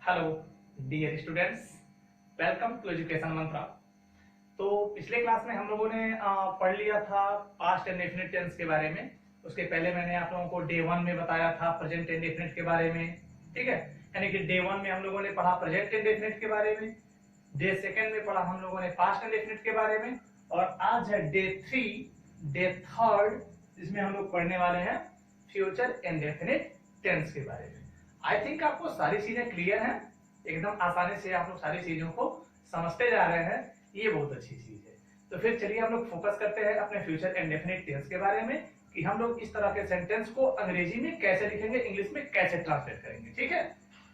Hello dear students, welcome to education Mantra. तो पिछले class में हम लोगों ने पढ़ लिया था पास्ट इंडेफिनिट टेंस के बारे में। उसके पहले मैंने आप लोगों को डे 1 में बताया था प्रेजेंट इंडेफिनिट के बारे में, ठीक है। यानी कि डे 1 में हम लोगों ने पढ़ा प्रेजेंट इंडेफिनिट के बारे में, डे 2 में पढ़ा हम लोगों ने पास्ट इंडेफिनिट के बारे में, और आज है डे 3 जिसमें हम लोग पढ़ने वाले हैं फ्यूचर इंडेफिनिट टेंस के बारे में। आई थिंक आपको सारी चीजें क्लियर हैं, एकदम आसानी से आप लोग सारी चीजों को समझते जा रहे हैं, ये बहुत अच्छी चीज है। तो फिर चलिए हम लोग फोकस करते हैं अपने फ्यूचर इंडेफिनिट टेंस के बारे में कि हम लोग इस तरह के सेंटेंस को अंग्रेजी में कैसे लिखेंगे, इंग्लिश में कैसे ट्रांसलेट करेंगे, ठीक है।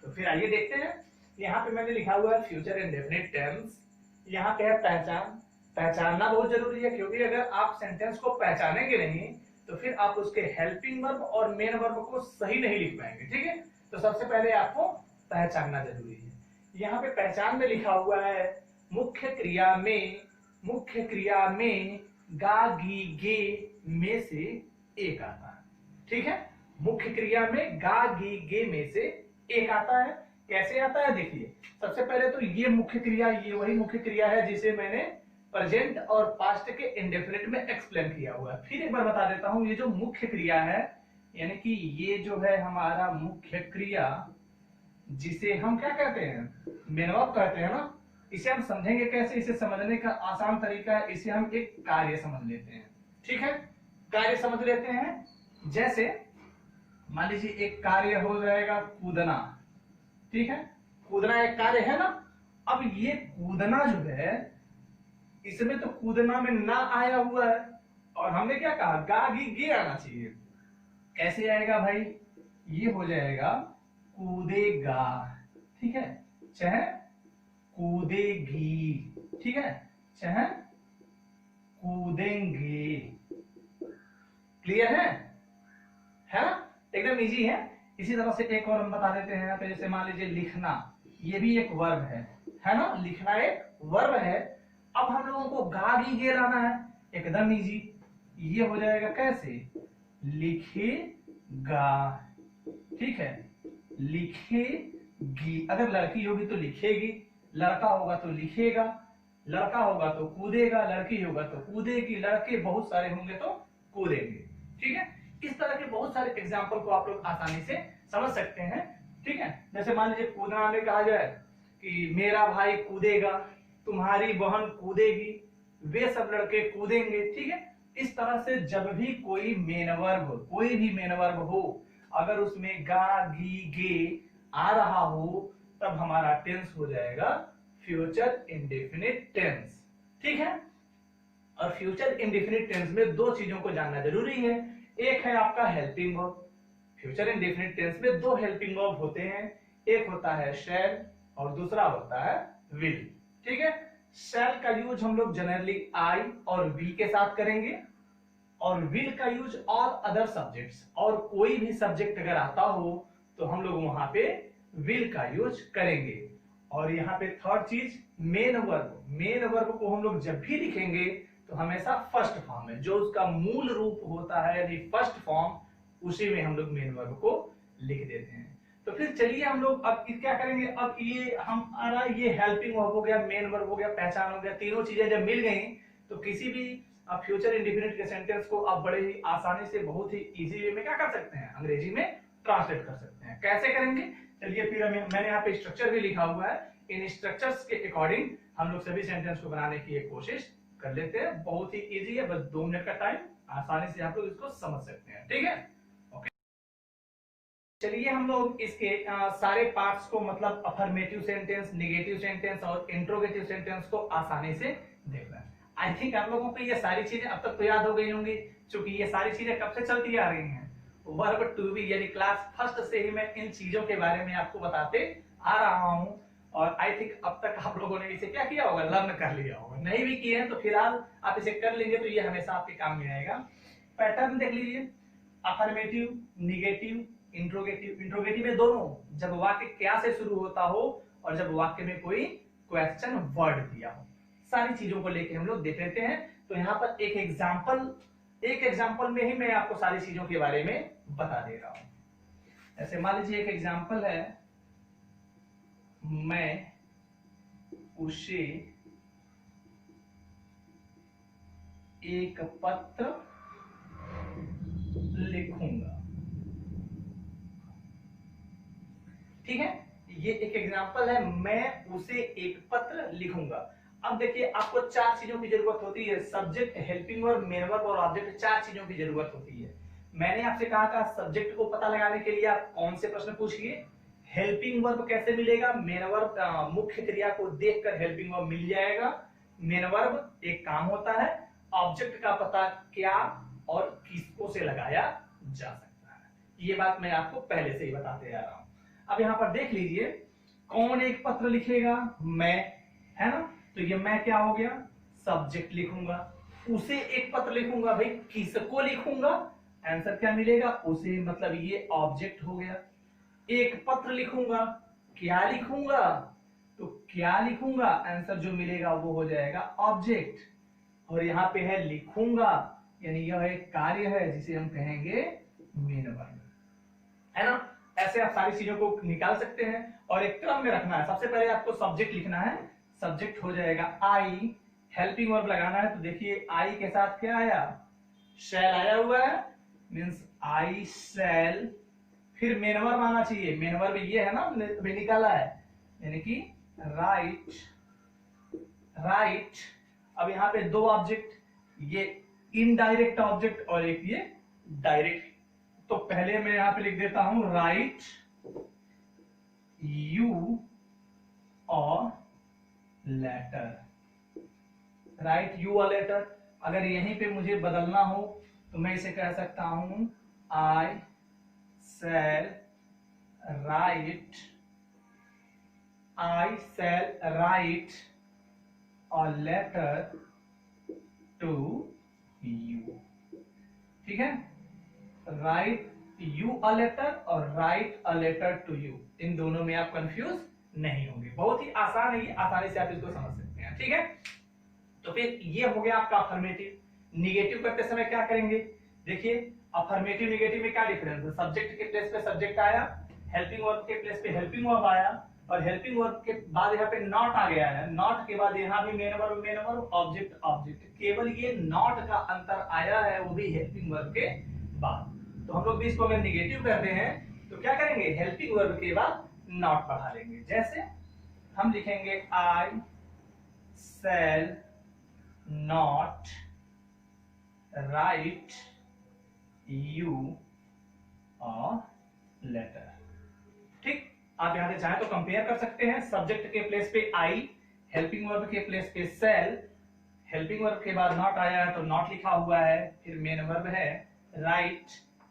तो फिर आइए देखते हैं। यहाँ पे मैंने लिखा हुआ है फ्यूचर इंडेफिनिट टेंस। यहाँ पे है पहचान। पहचानना बहुत जरूरी है, क्योंकि अगर आप सेंटेंस को पहचानेंगे नहीं तो फिर आप उसके हेल्पिंग वर्ब और मेन वर्ब को सही नहीं लिख पाएंगे, ठीक है। तो सबसे पहले आपको पहचानना जरूरी है। यहाँ पे पहचान में लिखा हुआ है मुख्य क्रिया में गा गी गे में से एक आता है, ठीक है। मुख्य क्रिया में गा गी गे में से एक आता है। कैसे आता है देखिए, सबसे पहले तो ये मुख्य क्रिया, ये वही मुख्य क्रिया है जिसे मैंने प्रेजेंट और पास्ट के इंडेफिनिट में एक्सप्लेन किया हुआ है। फिर एक बार बता देता हूं, ये जो मुख्य क्रिया है यानी कि ये जो है हमारा मुख्य क्रिया, जिसे हम क्या कहते हैं, मेन वर्ब कहते हैं ना। इसे हम समझेंगे कैसे, इसे समझने का आसान तरीका है, इसे हम एक कार्य समझ लेते हैं, ठीक है। कार्य समझ लेते हैं, जैसे मान लीजिए एक कार्य हो जाएगा कूदना, ठीक है। कूदना एक कार्य है ना। अब ये कूदना जो है, इसमें तो कूदना में ना आया हुआ है, और हमने क्या कहा, गा गी गे आना चाहिए। कैसे आएगा भाई, ये हो जाएगा कूदेगा, ठीक है, चाहे कूदेगी, ठीक है, चाहे कूदेंगे। क्लियर है ना, एकदम इजी है। इसी तरह से एक और हम बता देते हैं यहाँ पे, जैसे मान लीजिए लिखना, ये भी एक वर्ब है ना, लिखना एक वर्ब है। अब हम लोगों को गा गी गे लाना है, एकदम इजी। ये हो जाएगा कैसे, लिखेगा, ठीक है, लिखेगी। अगर लड़की होगी तो लिखेगी, लड़का होगा तो लिखेगा, लड़का होगा तो कूदेगा, लड़की होगा तो कूदेगी, लड़के बहुत सारे होंगे तो कूदेंगे, ठीक है। इस तरह के बहुत सारे एग्जाम्पल को आप लोग आसानी से समझ सकते हैं, ठीक है। जैसे मान लीजिए कूदना में कहा जाए कि मेरा भाई कूदेगा, तुम्हारी बहन कूदेगी, वे सब लड़के कूदेंगे, ठीक है। इस तरह से जब भी कोई मेन वर्ब हो, अगर उसमें गा गी गे आ रहा हो, तब हमारा टेंस हो जाएगा फ्यूचर इंडेफिनिट टेंस, ठीक है। और फ्यूचर इंडेफिनिट टेंस में दो चीजों को जानना जरूरी है। एक है आपका helping verb. Future indefinite tense में दो हेल्पिंग वर्ब होते हैं, एक होता है शैल और दूसरा होता है विल, ठीक है। शैल का यूज हम लोग जनरली आई और वी के साथ करेंगे, और विल का यूज ऑल अदर सब्जेक्ट्स, और कोई भी सब्जेक्ट अगर आता हो तो हम लोग वहां पे विल का यूज करेंगे। और यहाँ पे थर्ड चीज मेन वर्ब को हम लोग जब भी लिखेंगे तो हमेशा फर्स्ट फॉर्म में, जो उसका मूल रूप होता है यानी फर्स्ट फॉर्म, उसी में हम लोग मेन वर्ब को लिख देते हैं। तो फिर चलिए हम लोग अब क्या करेंगे, अब ये हमारा ये हेल्पिंग वर्ब हो गया, मेन वर्ब हो गया, पहचान हो गया, तीनों चीजें जब मिल गई तो किसी भी आप फ्यूचर इंडेफिनिट के सेंटेंस को आप बड़े ही आसानी से, बहुत ही इजी वे में क्या कर सकते हैं, अंग्रेजी में ट्रांसलेट कर सकते हैं। कैसे करेंगे, चलिए फिर मैंने यहाँ पे स्ट्रक्चर भी लिखा हुआ है, इन स्ट्रक्चर्स के अकॉर्डिंग हम लोग सभी सेंटेंस को बनाने की एक कोशिश कर लेते हैं। बहुत ही इजी है, बस 2 मिनट का टाइम, आसानी से आप लोग इसको समझ सकते हैं, ठीक है। ओके, चलिए हम लोग इसके सारे पार्ट्स को, मतलब अफर्मेटिव सेंटेंस, नेगेटिव सेंटेंस और इंट्रोगेटिव सेंटेंस को आसानी से देख रहे हैं। आई थिंक आप लोगों को ये सारी चीजें अब तक तो याद हो गई होंगी, क्योंकि ये सारी चीजें कब से चलती आ रही हैं, वर्ब टू बी यानी क्लास फर्स्ट से ही मैं इन चीजों के बारे में आपको बताते आ रहा हूं। और आई थिंक अब तक आप लोगों ने इसे क्या किया होगा, लर्न कर लिया होगा। नहीं भी किए हैं तो फिलहाल आप इसे कर लेंगे तो ये हमेशा आपके काम में आएगा। पैटर्न देख लीजिए, अफर्मेटिव, निगेटिव, इंट्रोगेटिव में दोनों, जब वाक्य क्या से शुरू होता हो और जब वाक्य में कोई क्वेश्चन वर्ड दिया हो, सारी चीजों को लेके हम लोग देख लेते हैं। तो यहाँ पर एक एग्जाम्पल में ही मैं आपको सारी चीजों के बारे में बता दे रहा हूं। ऐसे मान लीजिए एक एग्जाम्पल है, मैं उसे एक पत्र लिखूंगा। ठीक है, ये एक एग्जांपल है, मैं उसे एक पत्र लिखूंगा। अब देखिए आपको चार चीजों की जरूरत होती है, subject, helping verb, main verb और ऑब्जेक्ट, चार चीजों की जरूरत होती है। मैंने आपसे कहा था सब्जेक्ट को पता लगाने के लिए आप कौन से प्रश्न पूछिए, हेल्पिंग वर्ब कैसे मिलेगा, मेन वर्ब मुख्य क्रिया को देखकर हेल्पिंग वर्ब मिल जाएगा, मेन वर्ब एक काम होता है, ऑब्जेक्ट का पता क्या और किसको से लगाया जा सकता है। ये बात मैं आपको पहले से ही बताते आ रहा हूं। अब यहां पर देख लीजिए, कौन एक पत्र लिखेगा, मैं, है ना, तो ये मैं क्या हो गया, सब्जेक्ट लिखूंगा। उसे एक पत्र लिखूंगा, भाई किसको लिखूंगा, आंसर क्या मिलेगा, उसे, मतलब ये ऑब्जेक्ट हो गया। एक पत्र लिखूंगा, क्या लिखूंगा, तो क्या लिखूंगा, आंसर जो मिलेगा वो हो जाएगा ऑब्जेक्ट। और यहाँ पे है लिखूंगा, यानी यह एक कार्य है जिसे हम कहेंगे मेन वर्ब, है ना। ऐसे आप सारी चीजों को निकाल सकते हैं और एक क्रम में रखना है। सबसे पहले आपको सब्जेक्ट लिखना है, सब्जेक्ट हो जाएगा आई, हेल्पिंग वर्ब लगाना है, तो देखिए आई के साथ क्या आया, शैल आया हुआ है, मींस आई शैल, फिर मेन वर्ब आना चाहिए, मेन वर्ब ये है ना, अभी निकाला है, यानी कि राइट, राइट। अब यहाँ पे दो ऑब्जेक्ट, ये इनडायरेक्ट ऑब्जेक्ट और एक ये डायरेक्ट, तो पहले मैं यहां पे लिख देता हूं राइट यू और लेटर, राइट यू और लेटर। अगर यहीं पे मुझे बदलना हो तो मैं इसे कह सकता हूं I shall write, I shall write और लेटर टू यू। ठीक है, राइट यू अ लेटर और write a letter to you, इन दोनों में आप कंफ्यूज नहीं होंगे, बहुत ही आसान है ये, आसानी से आप इसको समझ सकते हैं। ठीक है, तो फिर ये हो गया आपका अफर्मेटिव। निगेटिव करते समय क्या करेंगे, देखिए अफर्मेटिव निगेटिव में क्या डिफरेंस है, सब्जेक्ट के प्लेस पे सब्जेक्ट आया, हेल्पिंग वर्ब के प्लेस पे हेल्पिंग वर्ब आया, और हेल्पिंग वर्ब के बाद यहाँ पे नॉट आ गया है, नॉट के बाद यहाँ भी main verb, main verb, object, object, केवल ये नॉट का अंतर आया है, वो भी हेल्पिंग वर्ब के बाद। तो हम लोग भी इसको अगर निगेटिव करते हैं तो क्या करेंगे, हेल्पिंग वर्ब के बाद नॉट बढ़ा लेंगे। जैसे हम लिखेंगे आई शैल नॉट राइट यू और लेटर। ठीक, आप यहां से चाहे तो कंपेयर कर सकते हैं, सब्जेक्ट के प्लेस पे आई, हेल्पिंग वर्ब के प्लेस पे शैल, हेल्पिंग वर्ब के बाद नॉट आया है तो नॉट लिखा हुआ है, फिर मेन वर्ब है राइट,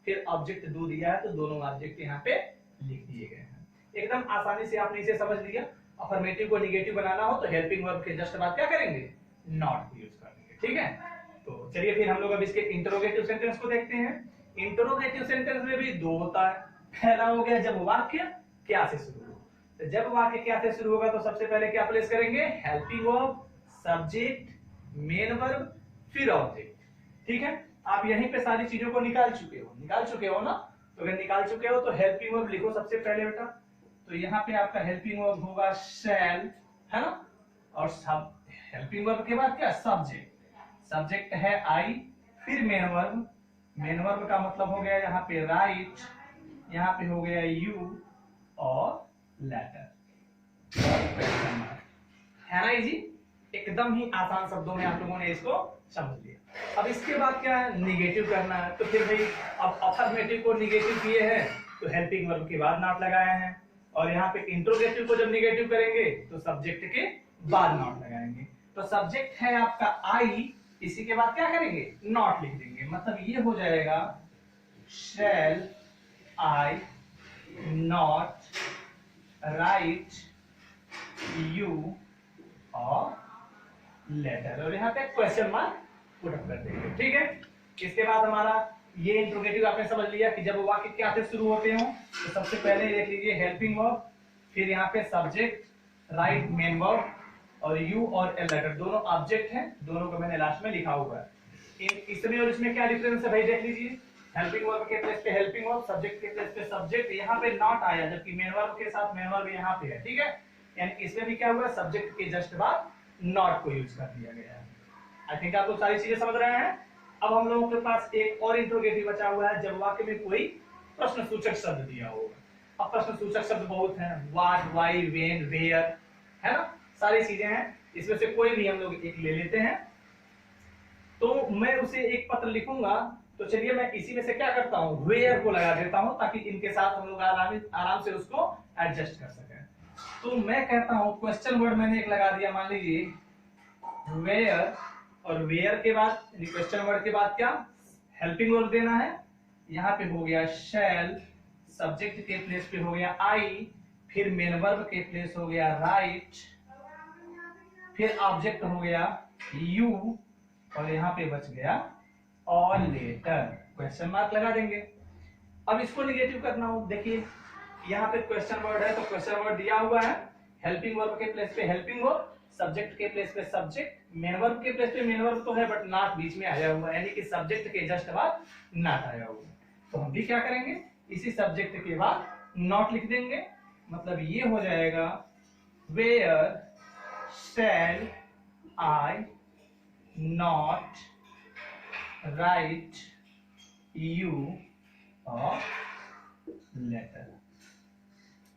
फिर ऑब्जेक्ट दो दिया है तो दोनों ऑब्जेक्ट यहाँ पे लिख दिए गए हैं। एकदम आसानी से आपने इसे समझ लिया। अफर्मेटिव को निगेटिव बनाना हो तो हेल्पिंग वर्ब के जस्ट बाद क्या करेंगे, नॉट यूज कर देंगे। ठीक है, तो चलिए फिर हम लोग अब इसके इंटरोगेटिव सेंटेंस को देखते हैं। इंटरोगेटिव सेंटेंस में भी दो होता है, पहला हो गया जब वाक्य क्या से शुरू हो, तो जब वाक्य क्या से शुरू होगा तो सबसे पहले क्या प्लेस करेंगे, helping verb, subject, main verb, फिर ऑब्जेक्ट। ठीक है, आप यहीं पे सारी चीजों को निकाल चुके हो ना, तो अगर निकाल चुके हो तो हेल्पिंग वर्ब लिखो सबसे पहले बेटा, तो यहाँ पे आपका हेल्पिंग वर्ब होगा शैल, है ना, और सब हेल्पिंग वर्ब के बाद क्या, सब्जेक्ट, सब्जेक्ट है आई, फिर मेन वर्ब, मेन वर्ब का मतलब हो गया यहाँ पे राइट, यहाँ पे हो गया यू और लेटर, है ना इजी, एकदम ही आसान शब्दों में आप लोगों ने इसको समझ लिया। अब इसके बाद क्या है, निगेटिव करना है, तो फिर भाई अब अफर्मेटिव को निगेटिव किए हैं तो हेल्पिंग वर्ब के बाद नॉट लगाए हैं, और यहाँ पे इंट्रोगेटिव को जब निगेटिव करेंगे तो सब्जेक्ट के बाद नॉट लगाएंगे। तो सब्जेक्ट है आपका आई, इसी के बाद क्या करेंगे, नॉट लिख देंगे, मतलब ये हो जाएगा शैल आई नॉट राइट यू और लेटर, और यहाँ पे क्वेश्चन मार्क पुट अप कर देंगे। ठीक है, इसके बाद हमारा ये इंट्रोगेटिव आपने समझ लिया कि जब वाक्य क्या से शुरू होते हो तो सबसे पहले देख लीजिए हेल्पिंग वर्ब, फिर यहाँ पे सब्जेक्ट, राइट, मेन वर्ब, और यू और लेटर, दोनों ऑब्जेक्ट हैं, दोनों को मैंने लास्ट में लिखा हुआ है। इसमें और इसमें क्या डिफरेंस है भाई, देख लीजिए, हेल्पिंग वर्ब के प्लेस पे हेल्पिंग वर्ब, सब्जेक्ट के प्लेस पे सब्जेक्ट, यहाँ पे नॉट आया, जबकि मेन वर्ब के साथ मेन वर्ब यहाँ पे है। ठीक है, यानी इसमें भी क्या हुआ, सब्जेक्ट के जस्ट बाद नॉट को यूज कर दिया गया है। आई थिंक आप लोग सारी चीजें समझ रहे हैं। अब हम लोगों के पास एक और इंट्रोगेटिव बचा हुआ है, जब वाक्य में कोई प्रश्न सूचक शब्द दिया होगा। अब प्रश्न सूचक शब्द बहुत हैं, व्हाट, व्हाई, व्हेन, वेयर, है ना, सारी चीजें हैं। इसमें से कोई भी हम लोग एक ले लेते हैं। तो मैं उसे एक पत्र लिखूंगा, तो चलिए मैं इसी में से क्या करता हूँ, वेयर को लगा देता हूँ, ताकि इनके साथ हम लोग आराम से उसको एडजस्ट कर सकें। तो मैं कहता हूँ क्वेश्चन वर्ड मैंने एक लगा दिया, मान लीजिए वेयर, और वेयर के बाद क्वेश्चन वर्ड के बाद क्या, हेल्पिंग वर्ब देना है। यहाँ पे हो गया शैल, सब्जेक्ट के प्लेस पे हो गया आई, फिर मेन वर्ब के प्लेस हो गया राइट, फिर ऑब्जेक्ट हो गया यू, और यहाँ पे बच गया ऑल लेटर, क्वेश्चन मार्क लगा देंगे। अब इसको निगेटिव करना हो, देखिए यहाँ पे क्वेश्चन वर्ड है, तो क्वेश्चन वर्ड दिया हुआ है, हेल्पिंग वर्ब के प्लेस पे हेल्पिंग वर्ब, सब्जेक्ट के प्लेस पे सब्जेक्ट, मेन वर्ब के प्लेस पे मेन वर्ब तो है बट नॉट बीच में आया हुआ है, यानी कि सब्जेक्ट के जस्ट बाद नॉट आया हुआ है। तो हम भी क्या करेंगे, इसी सब्जेक्ट के बाद नॉट लिख देंगे। मतलब ये हो जाएगा where shall I not write you और लेटर।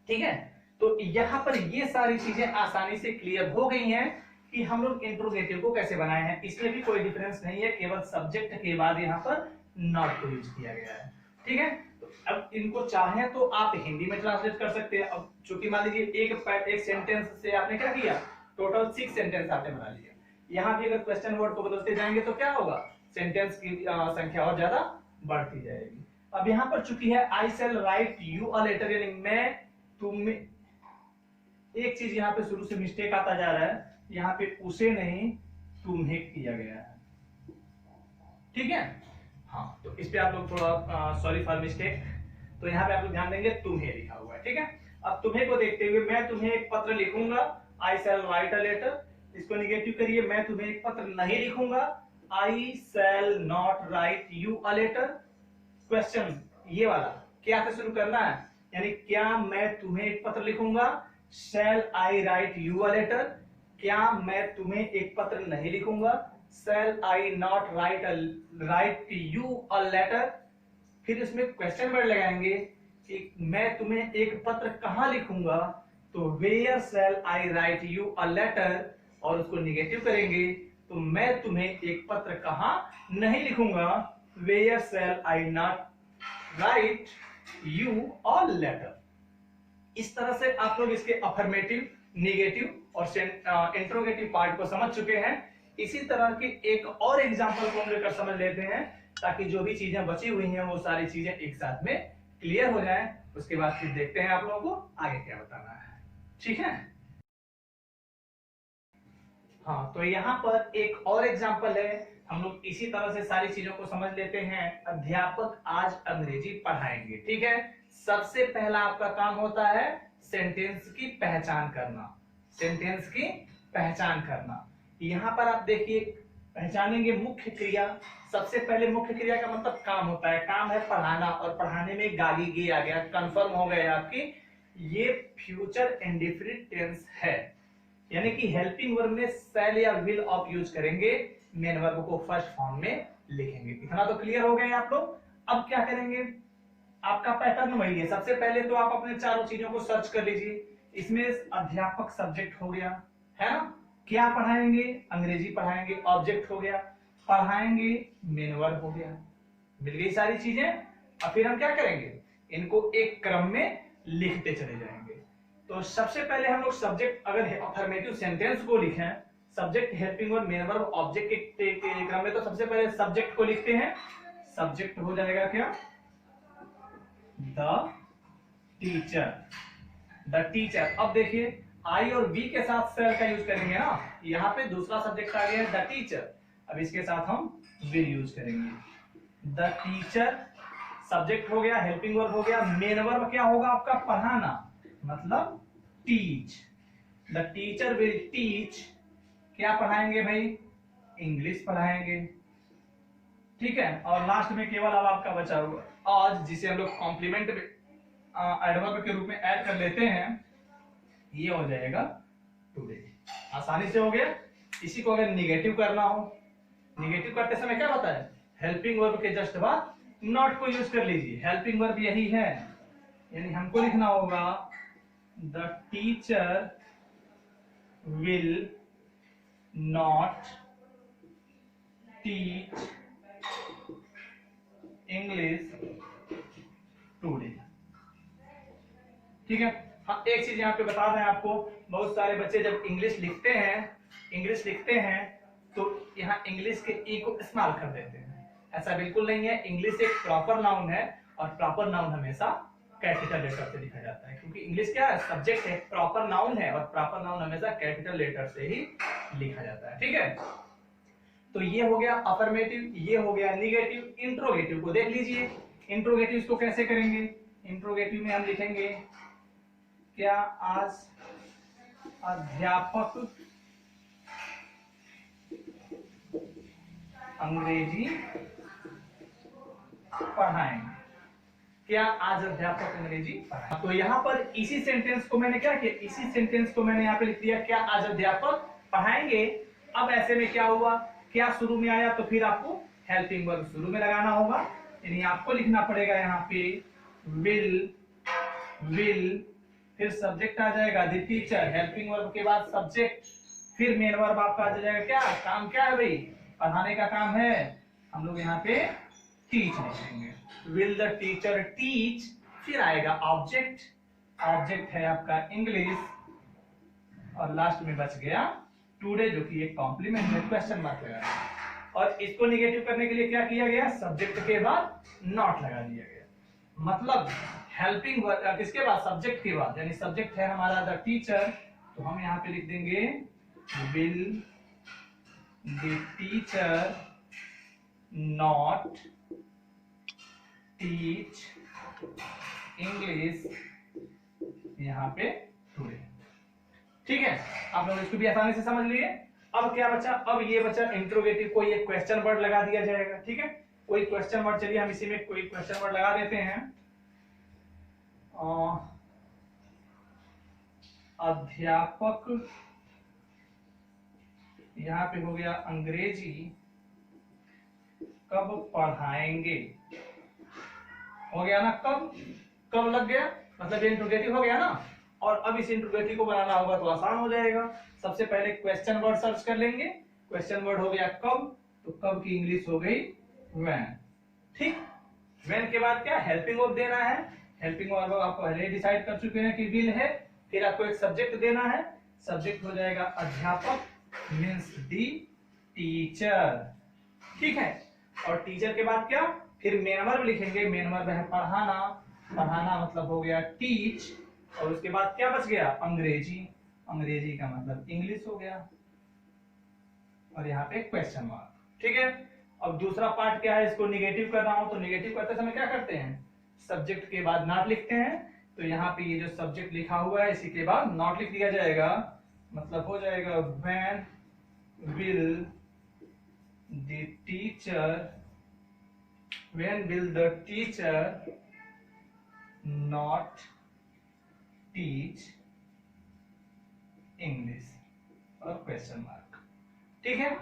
ठीक है, तो यहां पर ये सारी चीजें आसानी से क्लियर हो गई हैं कि हम लोग इंट्रोगेटिव को कैसे बनाए हैं। इसमें भी कोई डिफरेंस नहीं है, केवल सब्जेक्ट के बाद यहाँ पर नॉट को यूज किया गया है। ठीक है, तो अब इनको चाहे तो आप हिंदी में ट्रांसलेट कर सकते हैं। अब चूंकि मान लीजिए एक सेंटेंस से आपने क्या किया, टोटल 6 सेंटेंस आपने बना लिया। यहाँ भी अगर क्वेश्चन वर्ड को बदलते जाएंगे तो क्या होगा, सेंटेंस की संख्या और ज्यादा बढ़ती जाएगी। अब यहाँ पर चूंकि है आई shall right you a letter, यानी मैं तुम्हें, एक चीज यहाँ पे शुरू से मिस्टेक आता जा रहा है, यहाँ पे उसे नहीं तुम्हें किया गया है। ठीक है, हाँ, तो इस पे आप लोग थोड़ा सॉरी फॉर मिस्टेक, तो यहाँ पे आप लोग ध्यान देंगे तुम्हें लिखा हुआ है। ठीक है, अब तुम्हें को देखते हुए मैं तुम्हें एक पत्र लिखूंगा, I shall write a letter. इसको निगेटिव करिए, मैं तुम्हें एक पत्र नहीं लिखूंगा, I shall not write you a letter. Question ये वाला क्या से शुरू करना है, यानी क्या मैं तुम्हें एक पत्र लिखूंगा, shall I write you a letter. क्या मैं तुम्हें एक पत्र नहीं लिखूंगा, shall I not write you a letter. फिर इसमें क्वेश्चन वर्ड लगाएंगे कि मैं तुम्हें एक पत्र कहां लिखूंगा, तो where shall I write you a letter, और उसको निगेटिव करेंगे तो मैं तुम्हें एक पत्र कहां नहीं लिखूंगा, where shall I not write you a letter. इस तरह से आप लोग इसके अफर्मेटिव, नेगेटिव और इंट्रोगेटिव पार्ट को समझ चुके हैं। इसी तरह की एक और एग्जांपल को हम लेकर समझ लेते हैं, ताकि जो भी चीजें बची हुई हैं वो सारी चीजें एक साथ में क्लियर हो जाएं। उसके बाद फिर देखते हैं आप लोगों को आगे क्या बताना है। ठीक है, हाँ, तो यहाँ पर एक और एग्जांपल है, हम लोग इसी तरह से सारी चीजों को समझ लेते हैं। अध्यापक आज अंग्रेजी पढ़ाएंगे। ठीक है, सबसे पहला आपका काम होता है सेंटेंस की पहचान करना, सेंटेंस की पहचान करना। यहाँ पर आप देखिए, पहचानेंगे मुख्य क्रिया। सबसे पहले मुख्य क्रिया का मतलब काम होता है, काम है पढ़ाना, और पढ़ाने में गागी गे आ गया, कंफर्म हो गया आपकी, ये फ्यूचर इंडेफिनिट टेंस है, यानी कि हेल्पिंग वर्ब में शैल या विल ऑफ यूज करेंगे, मेन वर्ब को फर्स्ट फॉर्म में लिखेंगे। इतना तो क्लियर हो गया आप लोग। अब क्या करेंगे, आपका पैटर्न वही है। सबसे पहले तो आप अपने चारों चीजों को सर्च कर लीजिए। इसमें अध्यापक सब्जेक्ट हो गया, है ना, क्या पढ़ाएंगे, अंग्रेजी पढ़ाएंगे, ऑब्जेक्ट हो गया, पढ़ाएंगे मेन वर्ब हो गया, मिल गई सारी चीजें। अब फिर हम क्या करेंगे, इनको एक क्रम में लिखते चले जाएंगे। तो सबसे पहले हम लोग सब्जेक्ट, अगर अफर्मेटिव सेंटेंस को लिखें, subject, helping verb, main verb, object के क्रम में, तो सबसे पहले सब्जेक्ट को लिखते हैं। सब्जेक्ट हो जाएगा क्या, द टीचर, द टीचर। अब देखिए आई और बी के साथ शैल का यूज करेंगे ना, यहाँ पे दूसरा सब्जेक्ट आ गया है द टीचर, अब इसके साथ हम विल यूज करेंगे। द टीचर सब्जेक्ट हो गया, हेल्पिंग वर्ब हो गया, मेन वर्ब क्या होगा आपका, पढ़ाना, मतलब teach. The teacher will teach, क्या पढ़ाएंगे भाई, इंग्लिश पढ़ाएंगे। ठीक है, और लास्ट में केवल अब आपका बचा हुआ आज, जिसे हम लोग कॉम्प्लीमेंट एडवर्ब के रूप में ऐड कर लेते हैं, ये हो जाएगा टुडे। आसानी से हो गया। इसी को अगर निगेटिव करना हो, निगेटिव करते समय क्या होता है, हेल्पिंग वर्ब के जस्ट बाद नॉट को यूज कर लीजिए। हेल्पिंग वर्ब यही है, यानी हमको लिखना होगा the teacher will not teach English today. ठीक है। हाँ, एक चीज यहाँ पे बता दें आपको, बहुत सारे बच्चे जब इंग्लिश लिखते हैं तो यहाँ इंग्लिश के ई को इस्तेमाल कर देते हैं। ऐसा बिल्कुल नहीं है। इंग्लिश एक प्रॉपर नाउन है और प्रॉपर नाउन हमेशा कैपिटल लेटर से लिखा जाता है, क्योंकि इंग्लिश क्या है, सब्जेक्ट है, प्रॉपर नाउन है और प्रॉपर नाउन हमेशा कैपिटल लेटर से ही लिखा जाता है। ठीक है। तो ये हो गया अफर्मेटिव, ये हो गया निगेटिव। इंट्रोगेटिव को देख लीजिए। इंट्रोगेटिव को कैसे करेंगे, इंट्रोगेटिव में हम लिखेंगे क्या आज अध्यापक अंग्रेजी पढ़ाएंगे। क्या आज अध्यापक अंग्रेजी पढ़ाएंगे। तो यहाँ पर इसी सेंटेंस को मैंने क्या किया, इसी सेंटेंस को मैंने यहाँ पे लिख दिया क्या आज अध्यापक पढ़ाएंगे। अब ऐसे में क्या हुआ, क्या शुरू में आया, तो फिर आपको हेल्पिंग वर्ब शुरू में लगाना होगा। यानी आपको लिखना पड़ेगा यहाँ पे विल, फिर सब्जेक्ट आ जाएगा द टीचर, हेल्पिंग वर्ब के बाद सब्जेक्ट, फिर मेन वर्ब आपका आ जाएगा। क्या काम क्या है भाई, पढ़ाने का काम है। हम लोग यहाँ पे टीच लिखेंगे, विल द टीचर टीच। फिर आएगा ऑब्जेक्ट, ऑब्जेक्ट है आपका इंग्लिश, और लास्ट में बच गया टुडे, जो कि एक कॉम्प्लीमेंट है, क्वेश्चन मार्क लगा दिया। और इसको निगेटिव करने के लिए क्या किया गया, सब्जेक्ट के बाद नॉट लगा दिया गया। मतलब हेल्पिंग वर्ब किसके बाद, सब्जेक्ट के बाद, यानी सब्जेक्ट है हमारा द टीचर, तो हम यहाँ पे लिख देंगे will the teacher not teach English यहाँ पे टुडे। ठीक है, आप लोग इसको भी आसानी से समझ लिए। अब क्या बचा, अब ये बचा इंट्रोगेटिव, कोई एक क्वेश्चन वर्ड लगा दिया जाएगा। ठीक है, कोई क्वेश्चन वर्ड, चलिए हम इसी में कोई क्वेश्चन वर्ड लगा देते हैं। अध्यापक, यहाँ पे हो गया अंग्रेजी कब पढ़ाएंगे, हो गया ना, कब, कब लग गया, मतलब इंट्रोगेटिव हो गया ना। और अब इस इंट्रोगेटिव को बनाना होगा तो आसान हो जाएगा। सबसे पहले क्वेश्चन वर्ड सर्च कर लेंगे। क्वेश्चन वर्ड हो गया कब, तो कब की इंग्लिश हो गई व्हेन। ठीक, व्हेन के बाद क्या, हेल्पिंग वर्ब देना है। हेल्पिंग वर्ब आप पहले डिसाइड कर चुके हैं कि विल है। फिर आपको एक सब्जेक्ट देना है, सब्जेक्ट हो जाएगा अध्यापक, मींस दी टीचर। ठीक है, और टीचर के बाद क्या, फिर मेन वर्ब लिखेंगे। मेन वर्ब है पढ़ाना, पढ़ाना मतलब हो गया टीच, और उसके बाद क्या बच गया, अंग्रेजी, अंग्रेजी का मतलब इंग्लिश हो गया, और यहाँ पे क्वेश्चन मार्क। ठीक है, अब दूसरा पार्ट क्या है, इसको निगेटिव कर रहा हूं, तो निगेटिव करते समय क्या करते हैं, सब्जेक्ट के बाद नॉट लिखते हैं। तो यहाँ पे ये जो सब्जेक्ट लिखा हुआ है इसी के बाद नॉट लिख दिया जाएगा, मतलब हो जाएगा when will the teacher, when will the teacher not teach English, और क्वेश्चन मार्क। ठीक है,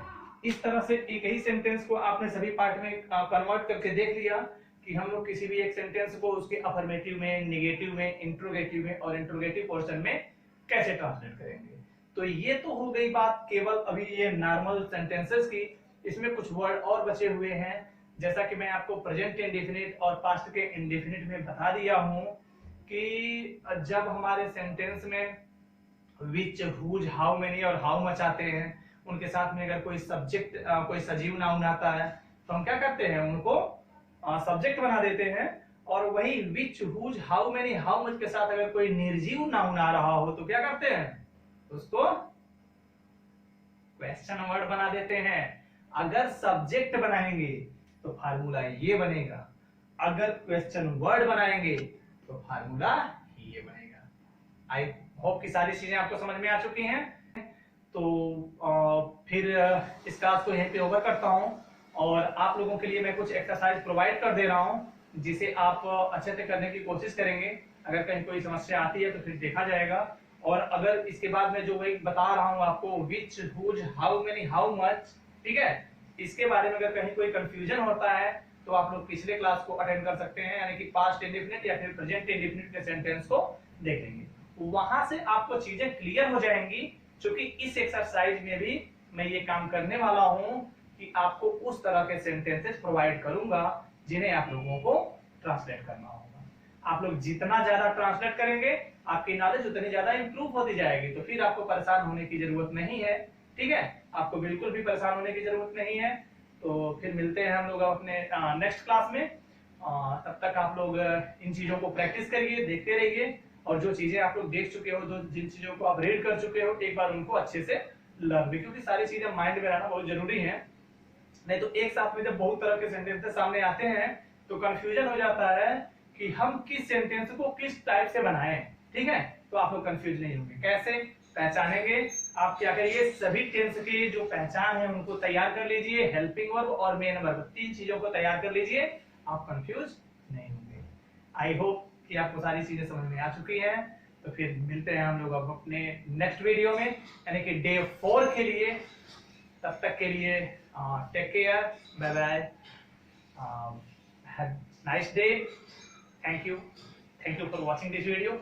इस तरह से एक ही सेंटेंस को आपने सभी पार्ट में कन्वर्ट करके देख लिया कि हम लोग किसी भी एक सेंटेंस को उसके अफर्मेटिव में, निगेटिव में, इंट्रोगेटिव में और इंट्रोगेटिव पोर्शन में कैसे ट्रांसलेट करेंगे। तो ये तो हो गई बात केवल अभी ये नॉर्मल सेंटेंसेस की। इसमें कुछ वर्ड और बचे हुए हैं, जैसा कि मैं आपको प्रेजेंट इंडेफिनिट और पास्ट के इंडेफिनिट में बता दिया हूं कि जब हमारे सेंटेंस में विच, हुज, हाउ मेनी और हाउ मच आते हैं, उनके साथ में अगर कोई सब्जेक्ट, कोई सजीव नाउन आता है, तो हम क्या करते हैं, उनको सब्जेक्ट बना देते हैं। और वही which, whose, how many, how much के साथ अगर कोई निर्जीव नाउन आ रहा हो तो क्या करते हैं, उसको क्वेश्चन वर्ड बना देते हैं। अगर सब्जेक्ट बनाएंगे तो फार्मूला ये बनेगा, अगर क्वेश्चन वर्ड बनाएंगे तो फार्मूला ये बनेगा। आई होप कि सारी चीजें आपको समझ में आ चुकी हैं। तो फिर इस क्लास को यहीं पे ओवर करता हूं, और आप लोगों के लिए मैं कुछ एक्सरसाइज प्रोवाइड कर दे रहा हूं जिसे आप अच्छे से करने की कोशिश करेंगे। अगर कहीं कोई समस्या आती है तो फिर देखा जाएगा, और अगर इसके बाद में जो वही बता रहा हूं आपको which, whose, how many, how much, ठीक है, इसके बारे में अगर कहीं कोई कंफ्यूजन होता है तो आप लोग पिछले क्लास को अटेंड कर सकते हैं, यानी कि पास्ट इंडेफिनिट या फिर प्रेजेंट इंडेफिनिट के सेंटेंस को देखेंगे, वहां से आपको चीजें क्लियर हो जाएंगी। क्योंकि इस एक्सरसाइज में भी मैं ये काम करने वाला हूं कि आपको उस तरह के सेंटेंसेस प्रोवाइड करूंगा जिन्हें आप लोगों को ट्रांसलेट करना होगा। आप लोग जितना ज्यादा ट्रांसलेट करेंगे आपकी नॉलेज उतनी ज्यादा इंप्रूव होती जाएगी, तो फिर आपको परेशान होने की जरूरत नहीं है, ठीक है, आपको बिल्कुल भी परेशान होने की जरूरत नहीं है। तो फिर मिलते हैं हम लोग अपने नेक्स्ट क्लास में। तब तक आप लोग इन चीजों को प्रैक्टिस करिए, देखते रहिए, और जो चीजें आप लोग देख चुके हो, जो जिन चीजों को आप रीड कर चुके हो, एक बार उनको अच्छे से लर्न भी, क्योंकि सारी चीजें माइंड में रहना बहुत जरूरी है। नहीं तो एक साथ में जब बहुत तरह के सेंटेंसेस सामने आते हैं तो कंफ्यूजन हो जाता है कि हम किस सेंटेंस को किस टाइप से बनाएं, ठीक है। तो आप लोग कंफ्यूज नहीं होंगे। कैसे पहचानेंगे? आप क्या करिए, सभी टेंस की जो पहचान है उनको तैयार कर लीजिए, हेल्पिंग वर्ब और मेन वर्ब, तीन चीजों को तैयार कर लीजिए, आप कंफ्यूज नहीं होंगे। आई होप कि आपको सारी चीजें समझ में आ चुकी हैं। तो फिर मिलते हैं हम लोग अब अपने नेक्स्ट वीडियो में, यानी कि डे 4 के लिए। तब तक के लिए take care, bye bye, have nice day, thank you for watching this video.